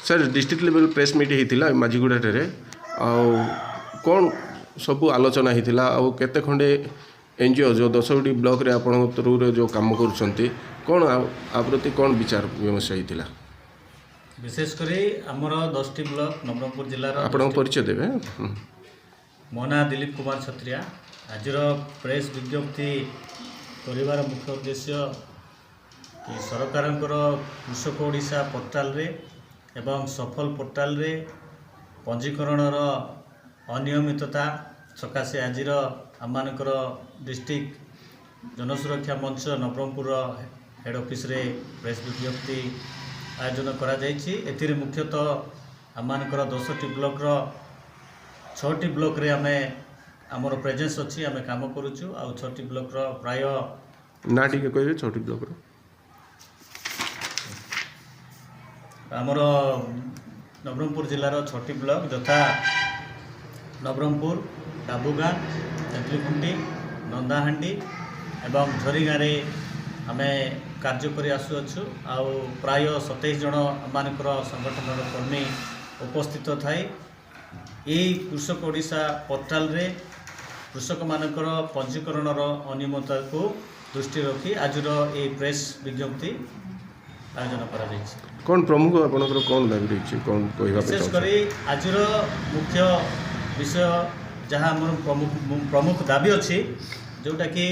sir district level press meet होता माझीगुड़ा कौन सबू आलोचना होता आते खंडे एनजीओ जो 10टी ब्लॉक रे आपण थ्रू जो काम कर कौन आ प्रति कौन विचार विमर्श होता विशेषकर आमर 10टी ब्लॉक नवरंगपुर जिलार आप परिचय देवे मो ना दिलीप कुमार छत्रिया आज प्रेस विज्ञप्ति कर मुख्य उद्देश्य कि सरकार कृषक ओडिशा पोर्टाल रे एवं सफल पोर्टाल रे पंजीकरणर अनियमितता सकाशे आज आम डिस्ट्रिक्ट जनसुरक्षा मंच नवरंगपुर हेड ऑफिस रे प्रेस विज्ञप्ति आयोजन करा मुख्यतः आम 10टी ब्लॉक रो 6टी ब्लॉक रे आमे आमर प्रेजेंस अच्छी आम कम करुचु आ 6टी ब्लॉक रो प्राय ना टी कहे 6टी ब्लॉक रो आमर नवरंगपुर जिलार 6टी ब्लॉक यथा नवरंगपुर डाबुगाँ तेंतुलीखुंटी नंदाहांडी एवं झरीगाँ आमे कार्य कर आसुअछु आउ प्राय 27 जन आमर संगठन कर्मी उपस्थित थाई यही कृषक ओडिशा पोर्टाल रे कृषक मानकर पंजीकरणर अनियमितता को दृष्टि रखी आज ये प्रेस विज्ञप्ति आयोजन करा कौन प्रमुख आपंकर कौन दाबी रही कौन विशेषकर आज मुख्य विषय जहाँ आम प्रमुख दाबी अच्छी जोटा कि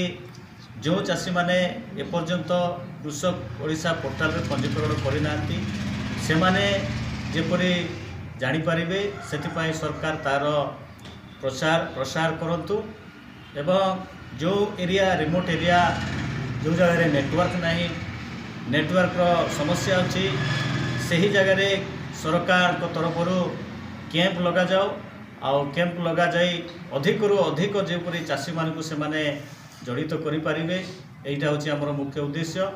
जो चाषी मैंने एपर्यंत कृषक ओडिशा पोर्टाल रे पंजीकरण करना से माने जेपरी जानीपारे से सरकार तार प्रसार करंतु एवं जो एरिया रिमोट एरिया जो जगह नेटवर्क नहीं नेटवर्क समस्या अच्छी से ही जगह सरकार को तरफ कैंप लगा जाओ आउ कैंप लगा जाई अधिक रु अधिक जेपरी चाषी मानक से माने जड़ित करें यहीटा हूँ आमर मुख्य उद्देश्य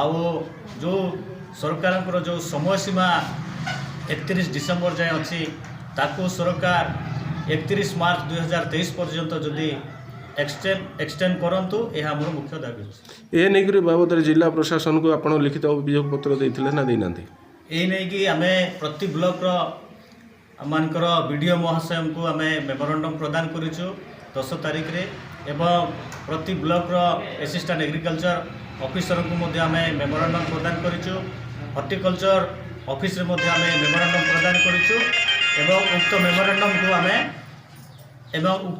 आउ जो सरकार जो समय सीमा 31 डिसेम्बर जाए अच्छी ताकू सरकार 31 मार्च 2023 पर्यंत जदि एक्सटेंड करंतु यह आमर मुख्य दाबी ए नहीं बाबद जिला प्रशासन को आप लिखित अभियोग पत्र देते ना देना ये नहीं कि आम प्रति ब्लॉक आमर वीडियो महाशय को आम मेमोरेंडम प्रदान करूँ 10 तारीख रे एवं प्रति ब्लॉक असिस्टेंट एग्रीकल्चर ऑफिसर को आम मेमोरेंडम प्रदान करूँ हॉर्टिकल्चर ऑफिस रे आम मेमोरेंडम प्रदान करूँ उक्त मेमोरेंडम को आम उक्त